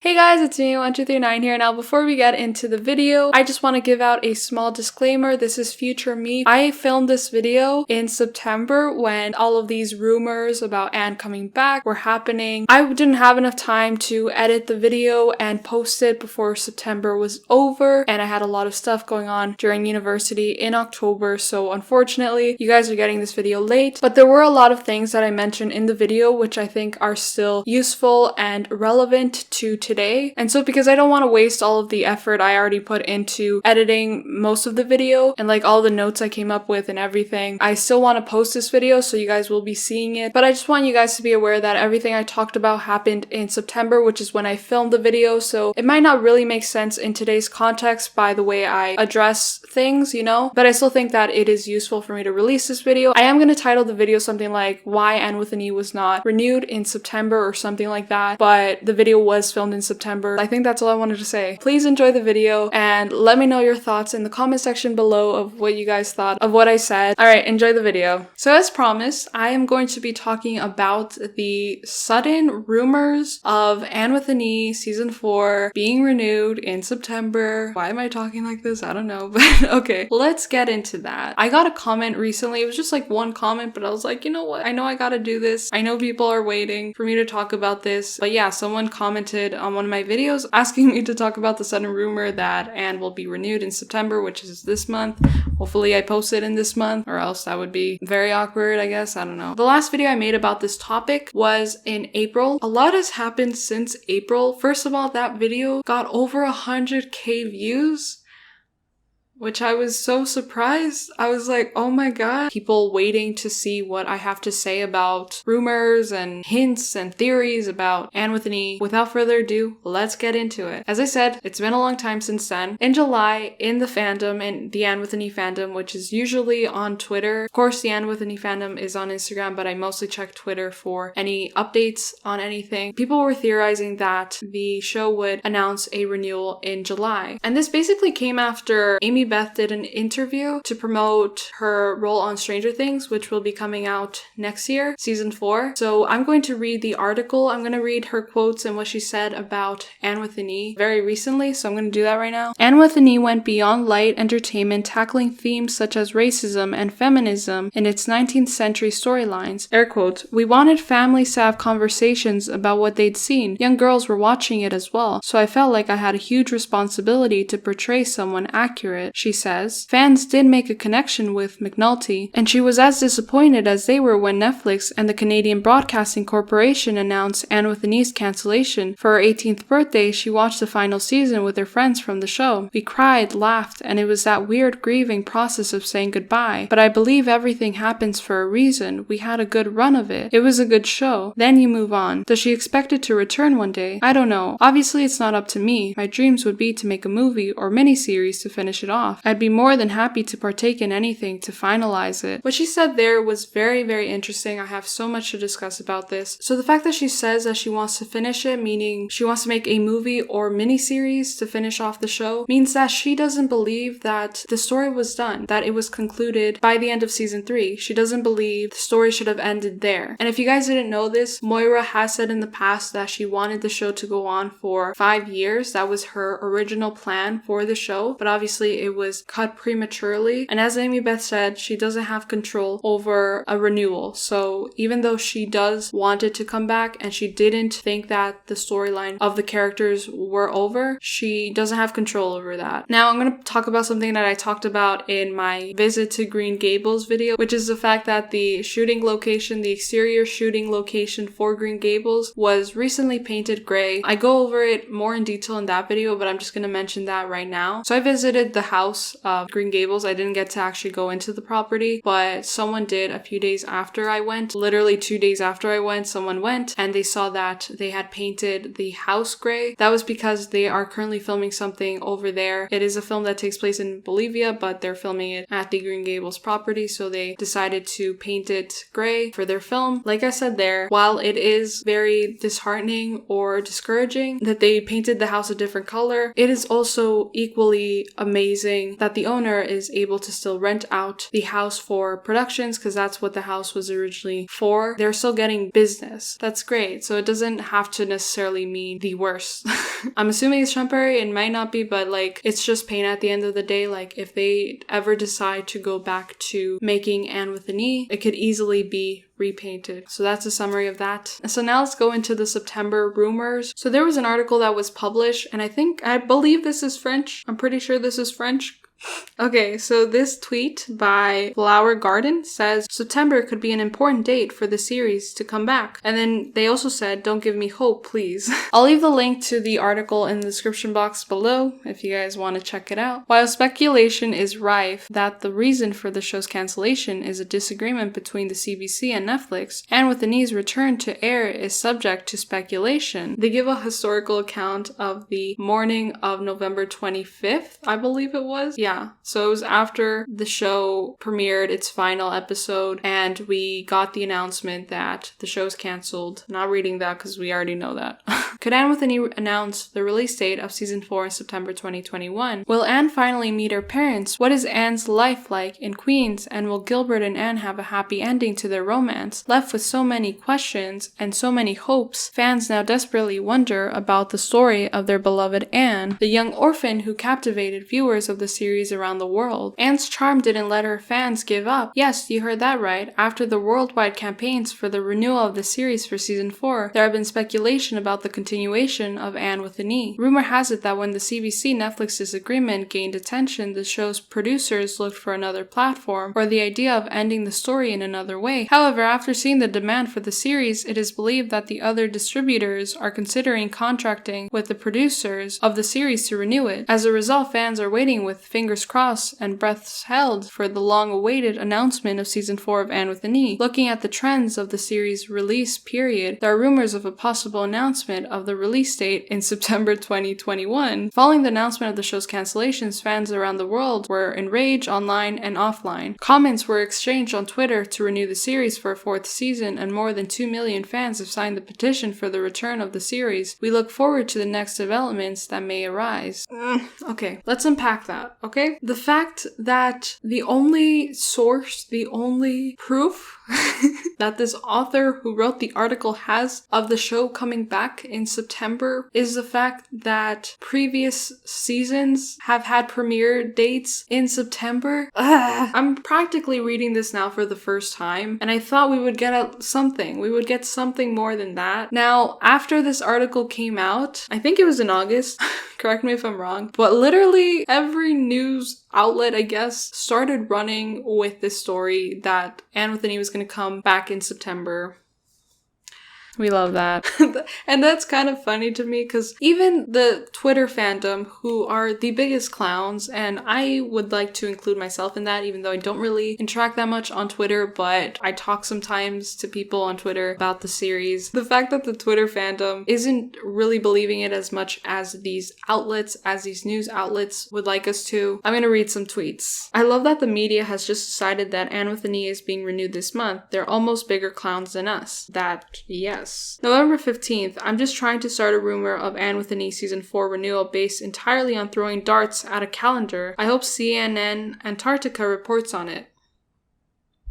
Hey guys, it's me, 1239 here. Now, before we get into the video, I just want to give out a small disclaimer. This is future me. I filmed this video in September when all of these rumors about Anne coming back were happening. I didn't have enough time to edit the video and post it before September was over, and I had a lot of stuff going on during university in October, so unfortunately, you guys are getting this video late. But there were a lot of things that I mentioned in the video which I think are still useful and relevant to today. And so because I don't want to waste all of the effort I already put into editing most of the video and like all the notes I came up with and everything, I still want to post this video so you guys will be seeing it. But I just want you guys to be aware that everything I talked about happened in September, which is when I filmed the video, so it might not really make sense in today's context by the way I address things, you know? But I still think that it is useful for me to release this video. I am going to title the video something like Why Anne with an E was not renewed in September or something like that, but the video was filmed in September. I think that's all I wanted to say. Please enjoy the video and let me know your thoughts in the comment section below of what you guys thought of what I said. Alright, enjoy the video. So as promised, I am going to be talking about the sudden rumors of Anne with an E season 4 being renewed in September. Why am I talking like this? I don't know, but okay, let's get into that. I got a comment recently. It was just like one comment, but I was like, you know what? I know I gotta do this. I know people are waiting for me to talk about this. But yeah, someone commented on one of my videos asking me to talk about the sudden rumor that Anne will be renewed in September, which is this month. Hopefully I post it in this month, or else that would be very awkward, I guess. I don't know. The last video I made about this topic was in April. A lot has happened since April. First of all, that video got over 100k views, which I was so surprised. I was like, oh my god. People waiting to see what I have to say about rumors and hints and theories about Anne with an E. Without further ado, let's get into it. As I said, it's been a long time since then. In July, in the fandom, in the Anne with an E fandom, which is usually on Twitter. Of course, the Anne with an E fandom is on Instagram, but I mostly check Twitter for any updates on anything. People were theorizing that the show would announce a renewal in July. And this basically came after AMYBETH did an interview to promote her role on Stranger Things, which will be coming out next year, season 4. So I'm going to read the article. I'm going to read her quotes and what she said about Anne with an E very recently, so I'm going to do that right now. Anne with an E went beyond light entertainment, tackling themes such as racism and feminism in its 19th century storylines. Air quotes, "We wanted families to have conversations about what they'd seen. Young girls were watching it as well, so I felt like I had a huge responsibility to portray someone accurate," she says. Fans did make a connection with McNulty, and she was as disappointed as they were when Netflix and the Canadian Broadcasting Corporation announced Anne with an E's cancellation. For her 18th birthday, she watched the final season with her friends from the show. "We cried, laughed, and it was that weird grieving process of saying goodbye. But I believe everything happens for a reason. We had a good run of it. It was a good show. Then you move on. Does she expect it to return one day? I don't know. Obviously, it's not up to me. My dreams would be to make a movie or miniseries to finish it off. I'd be more than happy to partake in anything to finalize it." What she said there was very, very interesting. I have so much to discuss about this. So the fact that she says that she wants to finish it, meaning she wants to make a movie or miniseries to finish off the show, means that she doesn't believe that the story was done, that it was concluded by the end of season 3. She doesn't believe the story should have ended there. And if you guys didn't know this, Moira has said in the past that she wanted the show to go on for 5 years. That was her original plan for the show, but obviously it was cut prematurely. And as AMYBETH said, she doesn't have control over a renewal. So even though she does want it to come back and she didn't think that the storyline of the characters were over, she doesn't have control over that. Now I'm going to talk about something that I talked about in my visit to Green Gables video, which is the fact that the shooting location, the exterior shooting location for Green Gables was recently painted gray. I go over it more in detail in that video, but I'm just going to mention that right now. So I visited the house of Green Gables. I didn't get to actually go into the property, but someone did a few days after I went. Literally 2 days after I went, someone went and they saw that they had painted the house gray. That was because they are currently filming something over there. It is a film that takes place in Bolivia, but they're filming it at the Green Gables property, so they decided to paint it gray for their film. Like I said there, while it is very disheartening or discouraging that they painted the house a different color, it is also equally amazing saying that the owner is able to still rent out the house for productions because that's what the house was originally for. They're still getting business. That's great. So it doesn't have to necessarily mean the worst. I'm assuming it's temporary. It might not be, but like it's just pain at the end of the day. Like if they ever decide to go back to making Anne with an E, it could easily be repainted. So that's a summary of that. So now let's go into the September rumors. So there was an article that was published, and I believe this is French. I'm pretty sure this is French. Okay, so this tweet by Flower Garden says September could be an important date for the series to come back. And then they also said, don't give me hope, please. I'll leave the link to the article in the description box below if you guys want to check it out. While speculation is rife that the reason for the show's cancellation is a disagreement between the CBC and Netflix, Anne with an E's return to air is subject to speculation. They give a historical account of the morning of November 25th, I believe it was. Yeah, so it was after the show premiered its final episode and we got the announcement that the show's canceled. Not reading that because we already know that. Could Anne with an E announce the release date of season 4 in September 2021? Will Anne finally meet her parents? What is Anne's life like in Queens? And will Gilbert and Anne have a happy ending to their romance? Left with so many questions and so many hopes, fans now desperately wonder about the story of their beloved Anne, the young orphan who captivated viewers of the series around the world. Anne's charm didn't let her fans give up. Yes, you heard that right. After the worldwide campaigns for the renewal of the series for season 4, there have been speculation about the continuation of Anne with an E. Rumor has it that when the CBC-Netflix disagreement gained attention, the show's producers looked for another platform or the idea of ending the story in another way. However, after seeing the demand for the series, it is believed that the other distributors are considering contracting with the producers of the series to renew it. As a result, fans are waiting with fingers crossed and breaths held for the long-awaited announcement of season 4 of Anne with an E. Looking at the trends of the series' release period, there are rumors of a possible announcement of the release date in September 2021. Following the announcement of the show's cancellations, fans around the world were enraged online and offline. Comments were exchanged on Twitter to renew the series for a 4th season, and more than 2 million fans have signed the petition for the return of the series. We look forward to the next developments that may arise. Okay, let's unpack that, okay? The fact that the only source, the only proof that this author who wrote the article has of the show coming back in September is the fact that previous seasons have had premiere dates in September. I'm practically reading this now for the first time, and I thought we would get something. We would get something more than that. Now, after this article came out, I think it was in August, correct me if I'm wrong, but literally every news outlet, I guess, started running with this story that Anne with an E was going to come back in September. We love that. And that's kind of funny to me because even the Twitter fandom, who are the biggest clowns, and I would like to include myself in that, even though I don't really interact that much on Twitter, but I talk sometimes to people on Twitter about the series. The fact that the Twitter fandom isn't really believing it as much as these outlets, as these news outlets would like us to. I'm gonna read some tweets. I love that the media has just decided that Anne with an E is being renewed this month. They're almost bigger clowns than us. That, yes. November 15th, I'm just trying to start a rumor of Anne with an E season 4 renewal based entirely on throwing darts at a calendar. I hope CNN Antarctica reports on it.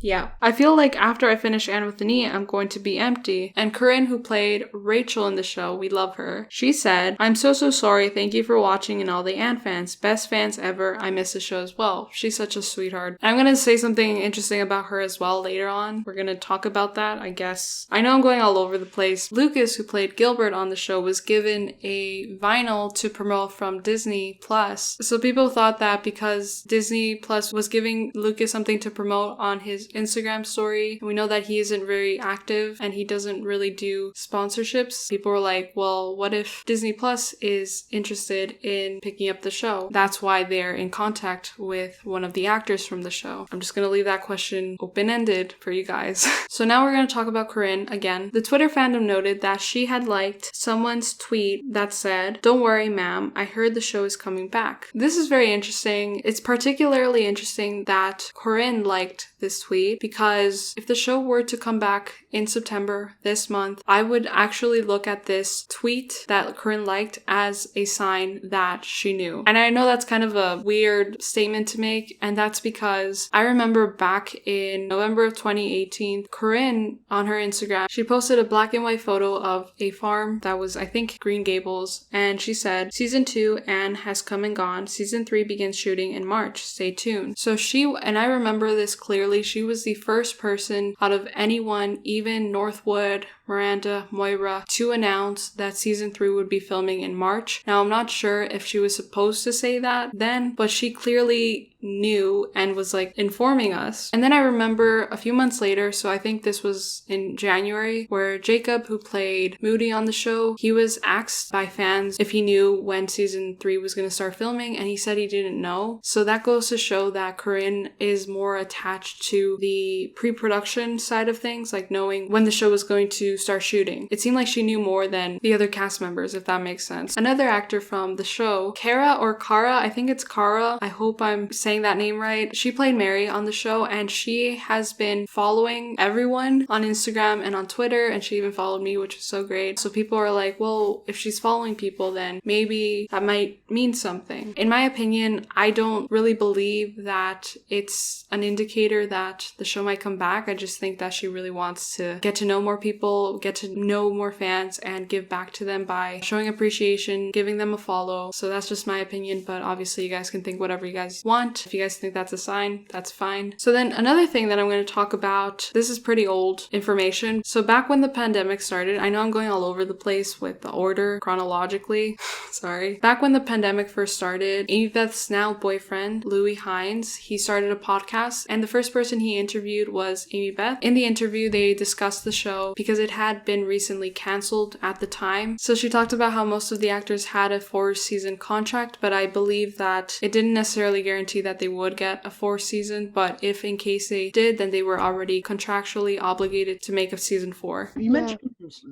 Yeah. I feel like after I finish Anne with an E, I'm going to be empty. And CORRINE, who played Rachel in the show, we love her. She said, I'm so sorry. Thank you for watching and all the Anne fans. Best fans ever. I miss the show as well. She's such a sweetheart. I'm going to say something interesting about her as well later on. We're going to talk about that, I guess. I know I'm going all over the place. Lucas, who played Gilbert on the show, was given a vinyl to promote from Disney Plus. So people thought that because Disney Plus was giving Lucas something to promote on his Instagram story, and we know that he isn't very active and he doesn't really do sponsorships. People were like, well, what if Disney Plus is interested in picking up the show? That's why they're in contact with one of the actors from the show. I'm just gonna leave that question open-ended for you guys. So now we're gonna talk about CORRINE again. The Twitter fandom noted that she had liked someone's tweet that said, "Don't worry, ma'am, I heard the show is coming back." This is very interesting. It's particularly interesting that CORRINE liked this tweet tweet, because if the show were to come back in September this month, I would actually look at this tweet that Corinne liked as a sign that she knew. And I know that's kind of a weird statement to make, and that's because I remember back in November of 2018, Corinne on her Instagram, she posted a black and white photo of a farm that was, I think, Green Gables, and she said, "Season 2 Anne has come and gone. Season 3 begins shooting in March. Stay tuned." So and I remember this clearly, she was the first person out of anyone, even Northwood, Miranda, Moira, to announce that season 3 would be filming in March. Now, I'm not sure if she was supposed to say that then, but she clearly knew and was like informing us. And then I remember a few months later, so I think this was in January, where Jacob, who played Moody on the show, he was asked by fans if he knew when season 3 was going to start filming, and he said he didn't know. So that goes to show that Corinne is more attached to the pre-production side of things, like knowing when the show was going to start shooting. It seemed like she knew more than the other cast members, if that makes sense. Another actor from the show, Kara or Cara, I think it's Cara, I hope I'm saying that name right. She played Mary on the show, and she has been following everyone on Instagram and on Twitter, and she even followed me, which is so great. So people are like, well, if she's following people, then maybe that might mean something. In my opinion, I don't really believe that it's an indicator that the show might come back. I just think that she really wants to get to know more people, get to know more fans, and give back to them by showing appreciation, giving them a follow. So that's just my opinion, but obviously you guys can think whatever you guys want. If you guys think that's a sign, that's fine. So then another thing that I'm going to talk about, this is pretty old information. So back when the pandemic started, I know I'm going all over the place with the order chronologically. Sorry. Back when the pandemic first started, AMYBETH's now boyfriend, Louis Hines, he started a podcast, and the first person he interviewed was AMYBETH. In the interview, they discussed the show because it had been recently canceled at the time. So she talked about how most of the actors had a 4-season contract, but I believe that it didn't necessarily guarantee that they would get a 4th season, but if in case they did, then they were already contractually obligated to make a season 4. You mentioned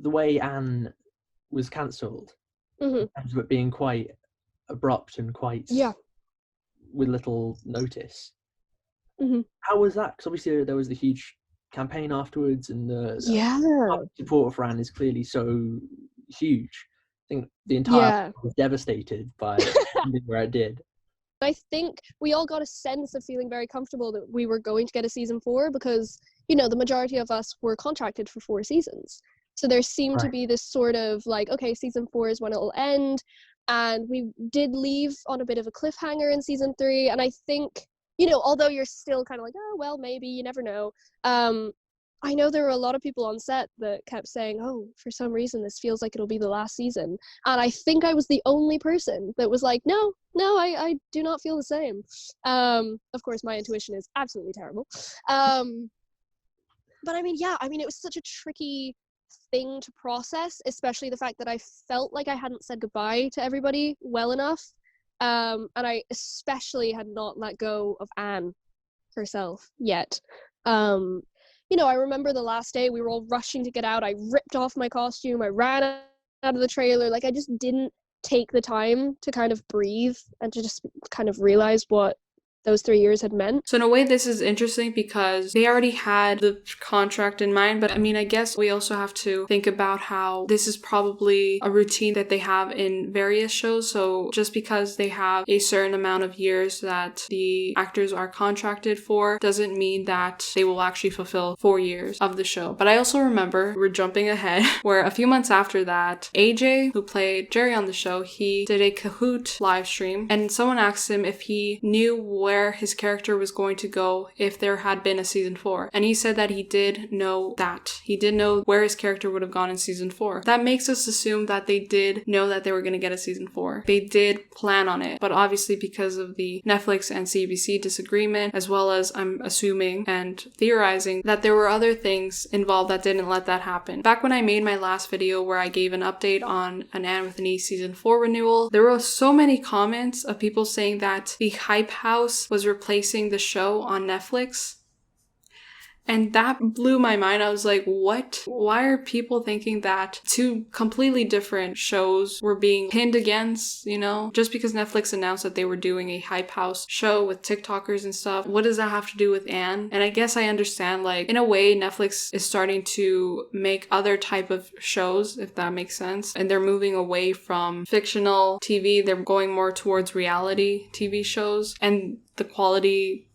the way Anne was cancelled, in terms of it being quite abrupt and quite with little notice. How was that? Because obviously there was the huge campaign afterwards, and the support for Anne is clearly so huge. I think the entire world was devastated by ending where it did. I think we all got a sense of feeling very comfortable that we were going to get a season 4 because, you know, the majority of us were contracted for 4 seasons. So there seemed to be this sort of like, okay, season 4 is when it'll end. And we did leave on a bit of a cliffhanger in season 3. And I think, you know, although you're still kind of like, oh, well, maybe, you never know. I know there were a lot of people on set that kept saying, oh, for some reason, this feels like it'll be the last season. And I think I was the only person that was like, no, I do not feel the same. Of course, my intuition is absolutely terrible. But I mean, it was such a tricky thing to process, especially the fact that I felt like I hadn't said goodbye to everybody well enough. And I especially had not let go of Anne herself yet. You know, I remember the last day we were all rushing to get out. I ripped off my costume. I ran out of the trailer. Like, I just didn't take the time to kind of breathe and to just kind of realize what those 3 years had meant. So in a way, this is interesting because they already had the contract in mind, but I mean, I guess we also have to think about how this is probably a routine that they have in various shows. So just because they have a certain amount of years that the actors are contracted for doesn't mean that they will actually fulfill 4 years of the show. But I also remember, we're jumping ahead, where a few months after that, AJ, who played Jerry on the show, he did a KAHOOT live stream, and someone asked him if he knew where his character was going to go if there had been a season 4. And he said that he did know that. He did know where his character would have gone in season 4. That makes us assume that they did know that they were going to get a season 4. They did plan on it, but obviously because of the Netflix and CBC disagreement, as well as I'm assuming and theorizing that there were other things involved that didn't let that happen. Back when I made my last video where I gave an update on an Anne with an E season 4 renewal, there were so many comments of people saying that the Hype House was replacing the show on Netflix. And that blew my mind. I was like, what? Why are people thinking that two completely different shows were being pinned against, you know? Just because Netflix announced that they were doing a Hype House show with TikTokers and stuff, what does that have to do with Anne? And I guess I understand, like, in a way, Netflix is starting to make other type of shows, if that makes sense. And they're moving away from fictional TV. They're going more towards reality TV shows. And the quality,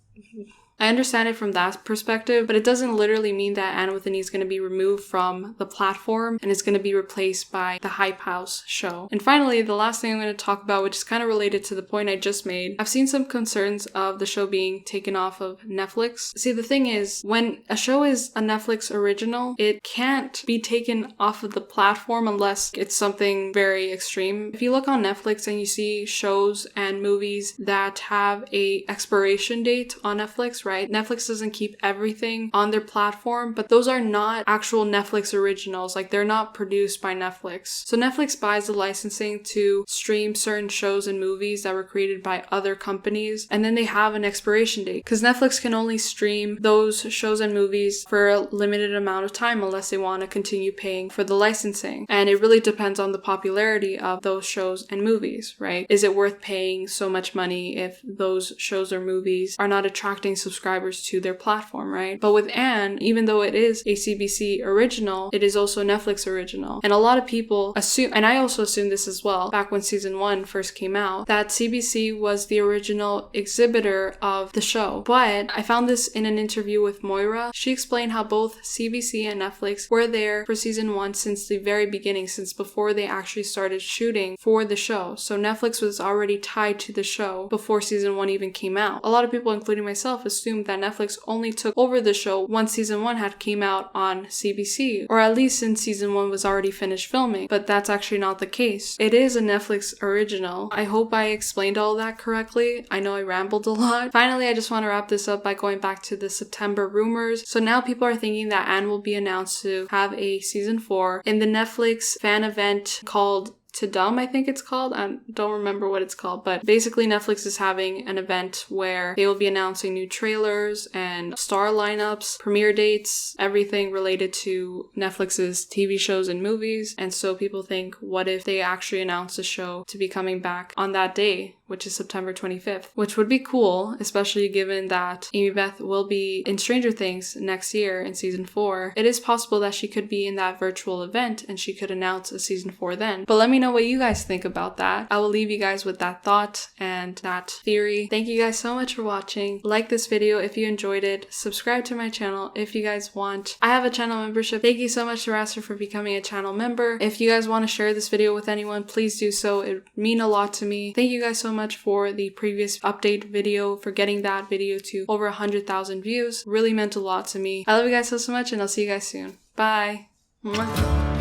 I understand it from that perspective, but it doesn't literally mean that AMYBETH is going to be removed from the platform and it's going to be replaced by the Hype House show. And finally, the last thing I'm going to talk about, which is kind of related to the point I just made, I've seen some concerns of the show being taken off of Netflix. See, the thing is, when a show is a Netflix original, it can't be taken off of the platform unless it's something very extreme. If you look on Netflix and you see shows and movies that have a expiration date on Netflix, right? Netflix doesn't keep everything on their platform, but those are not actual Netflix originals. Like, they're not produced by Netflix. So Netflix buys the licensing to stream certain shows and movies that were created by other companies, and then they have an expiration date. Because Netflix can only stream those shows and movies for a limited amount of time unless they want to continue paying for the licensing. And it really depends on the popularity of those shows and movies, right? Is it worth paying so much money if those shows or movies are not attracting subscribers to their platform, right? But with Anne, even though it is a CBC original, it is also Netflix original. And a lot of people assume, and I also assumed this as well, back when season 1 first came out, that CBC was the original exhibitor of the show. But I found this in an interview with Moira. She explained how both CBC and Netflix were there for season 1 since the very beginning, since before they actually started shooting for the show. So Netflix was already tied to the show before season 1 even came out. A lot of people, including myself, assumed that Netflix only took over the show once season 1 had came out on CBC, or at least since season 1 was already finished filming, but that's actually not the case. It is a Netflix original. I hope I explained all that correctly. I know I rambled a lot. Finally, I just want to wrap this up by going back to the September rumors. So now people are thinking that Anne will be announced to have a season 4 in the Netflix fan event called TUDUM, I think it's called. I don't remember what it's called, but basically Netflix is having an event where they will be announcing new trailers and star lineups, premiere dates, everything related to Netflix's TV shows and movies. And so people think, what if they actually announce the show to be coming back on that day, which is September 25th, which would be cool, especially given that AMYBETH will be in Stranger Things next year in season 4. It is possible that she could be in that virtual event and she could announce a season 4 then. But let me know what you guys think about that. I will leave you guys with that thought and that theory. Thank you guys so much for watching. Like this video if you enjoyed it. Subscribe to my channel if you guys want. I have a channel membership. Thank you so much to Raster for becoming a channel member. If you guys want to share this video with anyone, please do so. It would mean a lot to me. Thank you guys so much for the previous update video, for getting that video to over 100,000 views. Really meant a lot to me. I love you guys so much, and I'll see you guys soon. Bye. Mwah.